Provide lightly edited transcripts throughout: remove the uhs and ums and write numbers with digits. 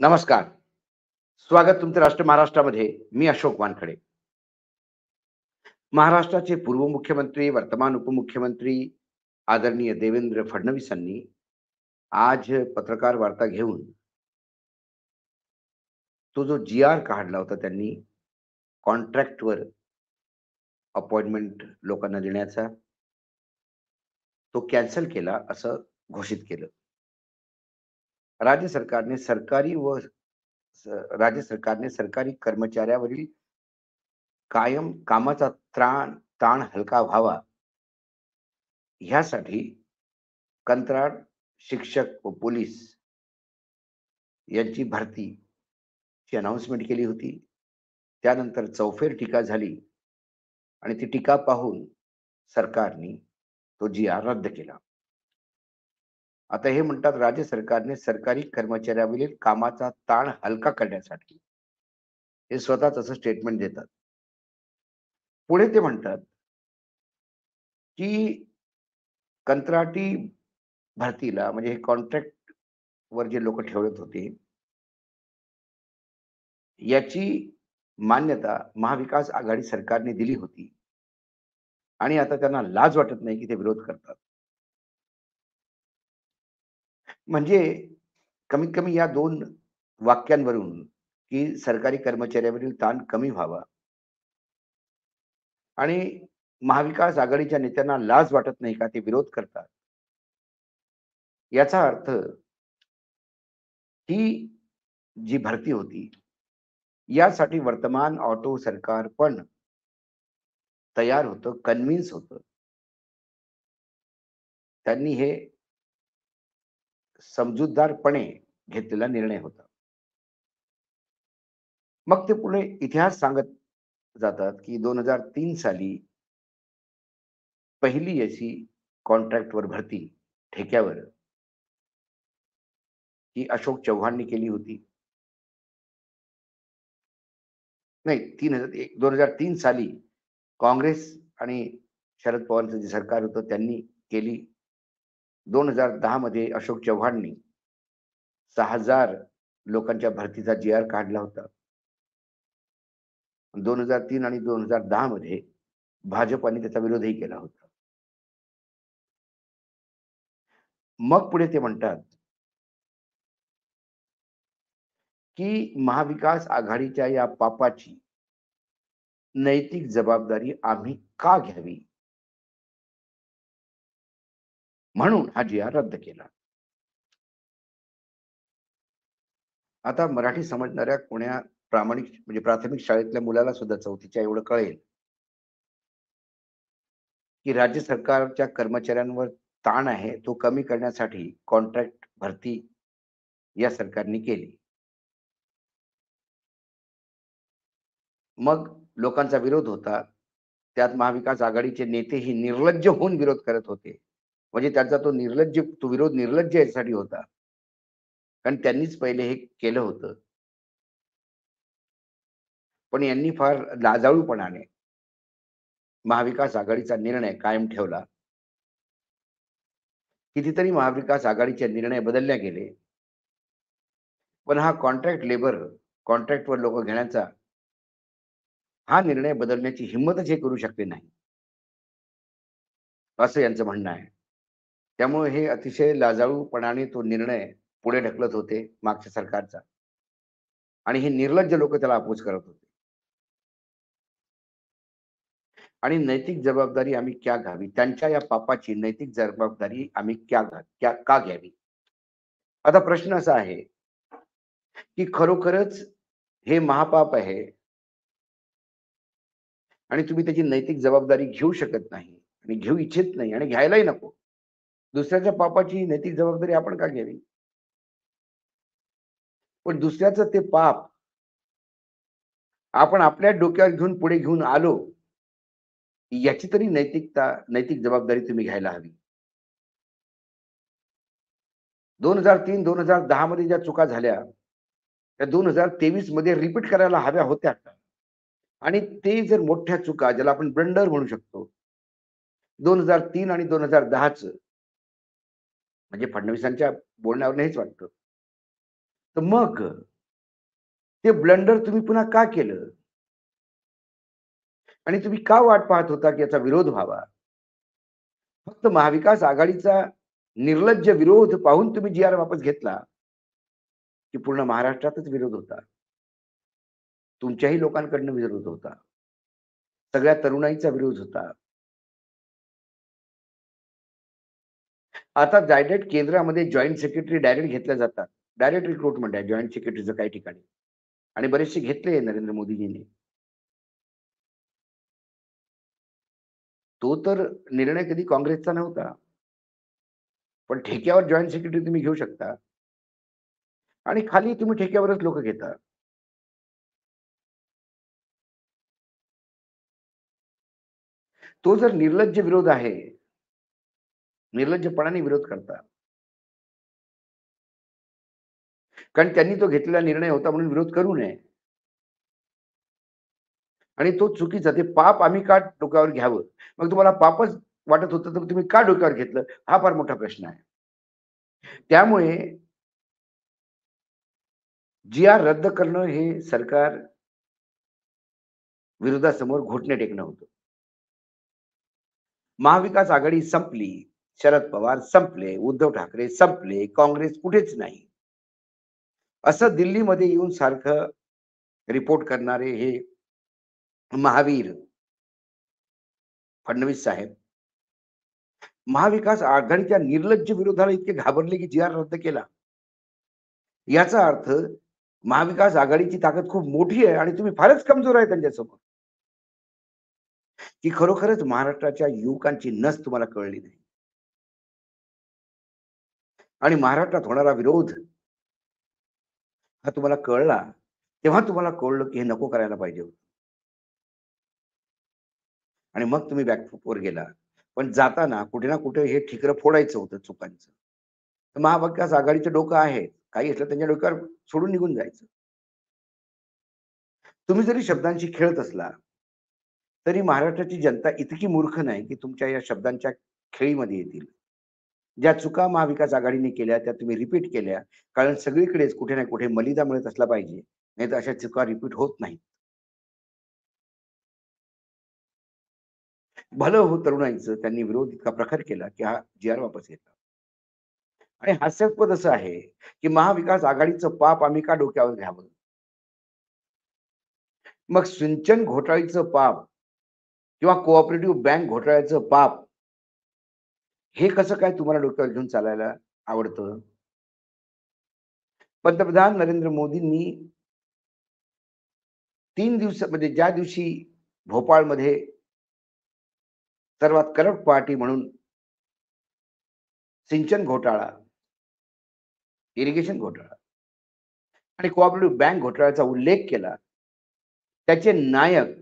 नमस्कार. स्वागत तुमचं राष्ट्र महाराष्ट्रामध्ये. मी अशोक वानखडे. महाराष्ट्राचे पूर्व मुख्यमंत्री, वर्तमान उपमुख्यमंत्री आदरणीय देवेंद्र फडणवीसांनी आज पत्रकार वार्ता घेऊन तो जो जी-आर काढला होता त्यांनी कॉन्ट्रॅक्टवर अपॉइंटमेंट लोकांना देण्याचा, तो कॅन्सल केला असं घोषित केलं. राज्य सरकारने सरकारी व राज्य सरकारने सरकारी कर्मचाऱ्यावरील कायम कामाचा ताण हलका व्हावा ह्यासाठी कंत्राट शिक्षक व पोलीस यांची भरतीची अनाउन्समेंट केली होती. त्यानंतर चौफेर टीका झाली आणि ती टीका पाहून सरकारने तो जी-आर रद्द केला. आता हे म्हणतात राज्य सरकारने सरकारी कर्मचाऱ्यावरील कामाचा ताण हलका करण्यासाठी हे स्वतःच असं स्टेटमेंट देतात. पुढे ते म्हणतात की कंत्राटी भरतीला म्हणजे हे कॉन्ट्रॅक्ट वर जे लोक ठेवत होते याची मान्यता महाविकास आघाडी सरकारने दिली होती आणि आता त्यांना लाज वाटत नाही की ते विरोध करतात. म्हणजे कमीत कमी या दोन वाक्यांवरून की सरकारी कर्मचाऱ्यावरील ताण कमी व्हावा आणि महाविकास आघाडीच्या नेत्यांना लाज वाटत नाही का ते विरोध करतात, याचा अर्थ ही जी भरती होती यासाठी वर्तमान ऑटो सरकार पण तयार होतं, कन्व्हिन्स होतं. त्यांनी हे समजूतदारपणे घेतलेला निर्णय होता. मग ते पुढे इतिहास सांगत जातात की 2003 साली पहिली अशी कॉन्ट्रॅक्टवर भरती ठेक्यावर ही अशोक चव्हाणनी केली होती. नाही, 2003 साली काँग्रेस आणि शरद पवारांचं जे सरकार होतं त्यांनी केली. 2010 मध्ये अशोक चव्हाणनी 6,000 लोकांच्या भरतीचा जी-आर काढला होता. 2003 आणि 2010 मध्ये भाजपाने त्याचा विरोधही केला होता. मग पुढे ते म्हणतात की महाविकास आघाडीच्या या पापाची नैतिक जबाबदारी आम्ही का घ्यावी, म्हणून हा जी-आर रद्द केला. आता मराठी समजणाऱ्या कोण्या प्रामाणिक म्हणजे प्राथमिक शाळेतल्या मुलाला सुद्धा चौथीच्या एवढं कळेल की राज्य सरकारच्या कर्मचाऱ्यांवर ताण आहे तो कमी करण्यासाठी कॉन्ट्रॅक्ट भरती या सरकारने केली. मग लोकांचा विरोध होता. त्यात महाविकास आघाडीचे नेतेही निर्लज्ज होऊन विरोध करत होते. म्हणजे त्यांचा तो विरोध निर्लज्ज यासाठी होता, कारण त्यांनीच पहिले हे केलं होतं. पण यांनी फार लाजाळूपणाने महाविकास आघाडीचा निर्णय कायम ठेवला. कितीतरी महाविकास आघाडीचे निर्णय बदलले गेले, पण हा कॉन्ट्रॅक्टवर लोक घेण्याचा हा निर्णय बदलण्याची हिंमतच हे करू शकले नाही, असं यांचं म्हणणं आहे. त्यामुळे हे अतिशय लाजाळूपणाने तो निर्णय पुढे ढकलत होते मागच्या सरकारचा आणि हे निर्लज्ज लोक त्याला अपोज करत होते. आणि नैतिक जबाबदारी आम्ही क्या घ्यावी, त्यांच्या या पापाची नैतिक जबाबदारी आम्ही का घ्यावी. आता प्रश्न असा आहे की खरोखरच हे महापाप आहे आणि तुम्ही त्याची नैतिक जबाबदारी घेऊ शकत नाही आणि घेऊ इच्छित नाही आणि घ्यायलाही नको. दुसऱ्याच्या पापाची नैतिक जबाबदारी आपण का घ्यावी. पण दुसऱ्याचं ते पाप आपण आपल्या डोक्यावर घेऊन पुढे घेऊन आलो, याची तरी नैतिक जबाबदारी तुम्ही घ्यायला हवी. 2003-2010 मध्ये ज्या चुका झाल्या त्या 2023 मध्ये रिपीट करायला हव्या होत्या. आणि ते जर मोठ्या चुका ज्याला आपण ब्लंडर म्हणू शकतो 2003 आणि 2010च म्हणजे फडणवीसांच्या बोलण्यावर हेच वाटतं. तर मग ते ब्लंडर तुम्ही पुन्हा का केलं आणि तुम्ही का वाट पाहत होता की याचा विरोध व्हावा? फक्त महाविकास आघाडीचा निर्लज्ज विरोध पाहून तुम्ही जी आर वापस घेतला की पूर्ण महाराष्ट्रातच विरोध होता. तुमच्याही लोकांकडनं विरोध होता. सगळ्या तरुणाईचा विरोध होता. आता डायरेक्ट केंद्रामध्ये जॉइंट सेक्रेटरी डायरेक्ट घेतल्या जातात. डायरेक्ट रिक्रुटमेंट आहे जॉइंट सेक्रेटरीचं काही ठिकाणी आणि बरेचसे घेतले नरेंद्र मोदीजींनी. तो तर निर्णय कधी काँग्रेसचा नव्हता. पण ठेक्यावर जॉइंट सेक्रेटरी तुम्ही घेऊ शकता आणि खाली तुम्ही ठेक्यावरच लोक घेता. तो जर निर्लज्ज विरोध आहे, निर्लज्जपणाने विरोध करता. कारण त्यांनी तो घेतलेला निर्णय होता म्हणून विरोध करू नये. आणि तो चुकीचा ते पाप आम्ही का डोक्यावर घ्यावं? मग तुम्हाला पापच वाटत होतं तर तुम्ही का डोक्यावर घेतलं? हा फार मोठा प्रश्न आहे. त्यामुळे जी आर रद्द करणं हे सरकार विरोधासमोर घोटणे टेकणं होतं. महाविकास आघाडी संपली, शरद पवार संपले, उद्धव ठाकरे संपले, काँग्रेस कुठेच नाही. असं दिल्लीमध्ये येऊन सारखं रिपोर्ट करणारे हे महावीर फडणवीस साहेब महाविकास आघाडीच्या निर्लज्ज विरोधाला इतके घाबरले की जी आर रद्द केला. याचा अर्थ महाविकास आघाडीची ताकद खूप मोठी आहे आणि तुम्ही फारच कमजोर आहे त्यांच्यासमोर. की खरोखरच महाराष्ट्राच्या युवकांची नस तुम्हाला कळली नाही. आणि महाराष्ट्रात होणारा विरोध हा तुम्हाला कळला, तेव्हा तुम्हाला कळलं की हे नको करायला पाहिजे होतं. आणि मग तुम्ही बॅकफूटवर गेला. पण जाताना कुठे ना कुठे हे ठिकरं फोडायचं होतं चुकांचं. तर महाविकास आघाडीचं डोकं आहे. काही असलं त्यांच्या डोक्यावर सोडून निघून जायचं. तुम्ही जरी शब्दांशी खेळत असला, तरी महाराष्ट्राची जनता इतकी मूर्ख नाही की तुमच्या या शब्दांच्या खेळीमध्ये येतील. ज्या चुका महाविकास आघाडीने केल्या त्या तुम्ही रिपीट केल्या. कारण सगळीकडेच कुठे ना कुठे मलिदा मिळत असला पाहिजे. नाहीतर अशा चुका रिपीट होत नाहीत. भलं हो तरुणाईचं त्यांनी विरोध इतका प्रखर केला की हा जी-आर वापस घेतला. आणि हास्यास्पद असं आहे की महाविकास आघाडीचं पाप आम्ही का डोक्यावर घ्यावं? मग सिंचन घोटाळीचं पाप किंवा कोऑपरेटिव्ह बँक घोटाळ्याचं पाप हे कसं काय तुम्हाला डोक्यावर घेऊन चालायला आवडतं? पंतप्रधान नरेंद्र मोदींनी 3 दिवसामध्ये ज्या दिवशी भोपाळमध्ये सर्वात करप्ट पार्टी म्हणून सिंचन घोटाळा, इरिगेशन घोटाळा आणि कोऑपरेटिव्ह बँक घोटाळ्याचा उल्लेख केला. त्याचे नायक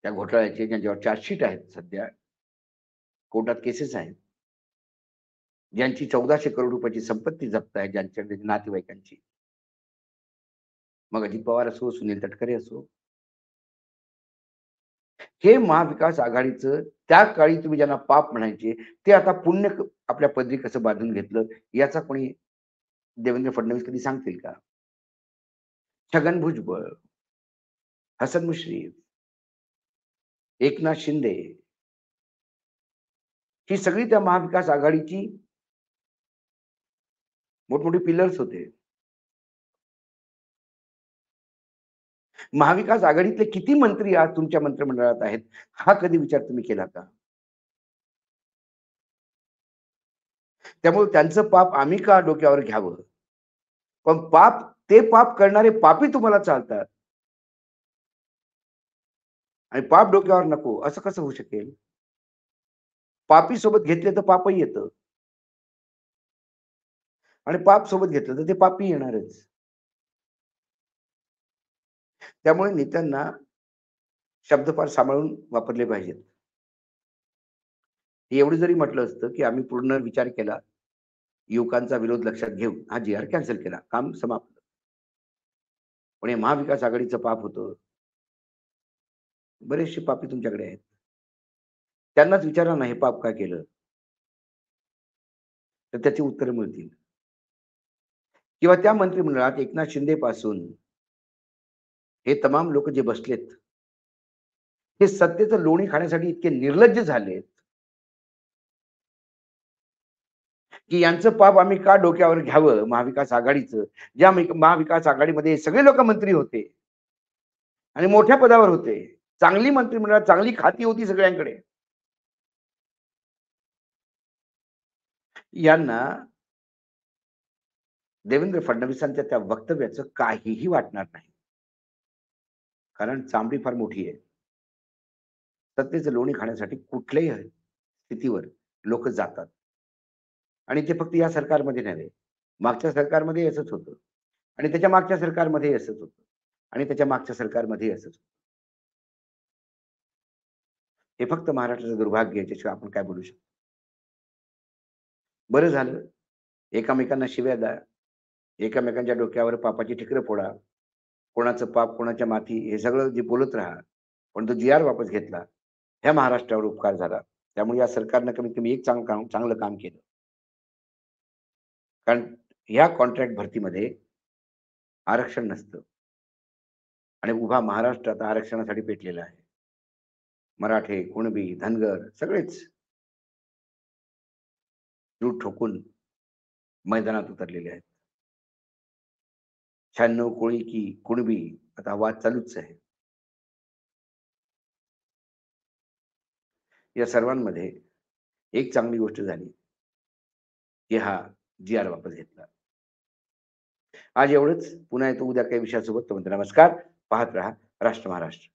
त्या घोटाळ्याचे ज्यांच्यावर चार्जशीट आहेत सध्या, कोर्टात केसेस आहेत. ज्यांची 1400 करोड रुपयाची संपत्ती जप्त आहे, ज्यांच्या नातेवाईकांची. मग अजित पवार असो, सुनील तटकरे असो. हे महाविकास आघाडीचं त्या काळी तुम्ही ज्यांना पाप म्हणायचे, ते आता पुण्य आपल्या पदरी कसं बांधून घेतलं, याचा कोणी देवेंद्र फडणवीस कधी सांगतील का? छगन भुजबळ, हसन मुश्रीफ, एकनाथ शिंदे ही सगळी त्या महाविकास आघाडीची मोठमोठी पिलर्स होते. महाविकास आघाडीतले किती मंत्री आज तुमच्या मंत्रिमंडळात आहेत, हा कधी विचार तुम्ही केला का? त्यामुळे त्यांचं पाप आम्ही का डोक्यावर घ्यावं? पण ते पाप करणारे पापी तुम्हाला चालतात आणि पाप डोक्यावर नको, असं कसं होऊ शकेल? पापी सोबत घेतले तर पापही येतं आणि पाप सोबत घेतलं तर ते पापी येणारच. त्यामुळे नेत्यांना शब्द फार सांभाळून वापरले पाहिजेत. हे एवढं जरी म्हटलं असतं, की आम्ही पूर्ण विचार केला, युवकांचा विरोध लक्षात घेऊन हा जी-आर कॅन्सल केला. काम समाप्त. पण हे महाविकास आघाडीचं पाप होतं. बरेचसे पापी तुमच्याकडे आहेत. त्यांनाच विचारा ना, हे पाप का केलं? तर त्याची उत्तरं मिळतील. किंवा त्या मंत्रिमंडळात एकनाथ शिंदे पासून हे तमाम लोक जे बसलेत, हे सत्तेचं लोणी खाण्यासाठी इतके निर्लज्ज झालेत, की यांचं पाप आम्ही का डोक्यावर घ्यावं महाविकास आघाडीचं. ज्या महाविकास आघाडीमध्ये सगळे लोक मंत्री होते आणि मोठ्या पदावर होते. चांगली मंत्रिमंडळात चांगली खाती होती सगळ्यांकडे. यांना देवेंद्र फडणवीसांच्या त्या वक्तव्याचं काहीही वाटणार नाही. कारण चांबडी फार मोठी आहे. सत्तेचं लोणी खाण्यासाठी कुठल्याही स्थितीवर लोक जातात. आणि ते फक्त या सरकारमध्ये नव्हे, मागच्या सरकारमध्ये असंच होतं आणि त्याच्या मागच्या सरकारमध्ये असंच होतं आणि त्याच्या मागच्या सरकारमध्ये असंच होतं. हे फक्त महाराष्ट्राचं दुर्भाग्य आहे, त्याशिवाय आपण काय बोलू शकतो. बरं झालं, एकामेकांना शिव्या द्या, एकामेकांच्या डोक्यावर पापाची ठिकरं फोडा, कोणाचं पाप कोणाच्या माथी हे सगळं जे बोलत राहा. पण तो जी-आर वापस घेतला, ह्या महाराष्ट्रावर उपकार झाला. त्यामुळे या सरकारनं कमीत कमी एक चांगलं काम केलं. कारण ह्या कॉन्ट्रॅक्ट भरतीमध्ये आरक्षण नसतं आणि उभा महाराष्ट्र आता आरक्षणासाठी पेटलेला आहे. मराठे, कुणबी, धनगर सगळेच जीव ठोकून मैदानात उतरलेले आहेत. 96 कोळी की कुणबी आता वाद चालूच आहे. या सर्वांमध्ये एक चांगली गोष्ट झाली, की हा जी-आर वापस घेतला. आज एवढंच. पुन्हा येतो उद्या काही विषयासोबत. तोपर्यंत नमस्कार. पाहत रहा राष्ट्र महाराष्ट्र.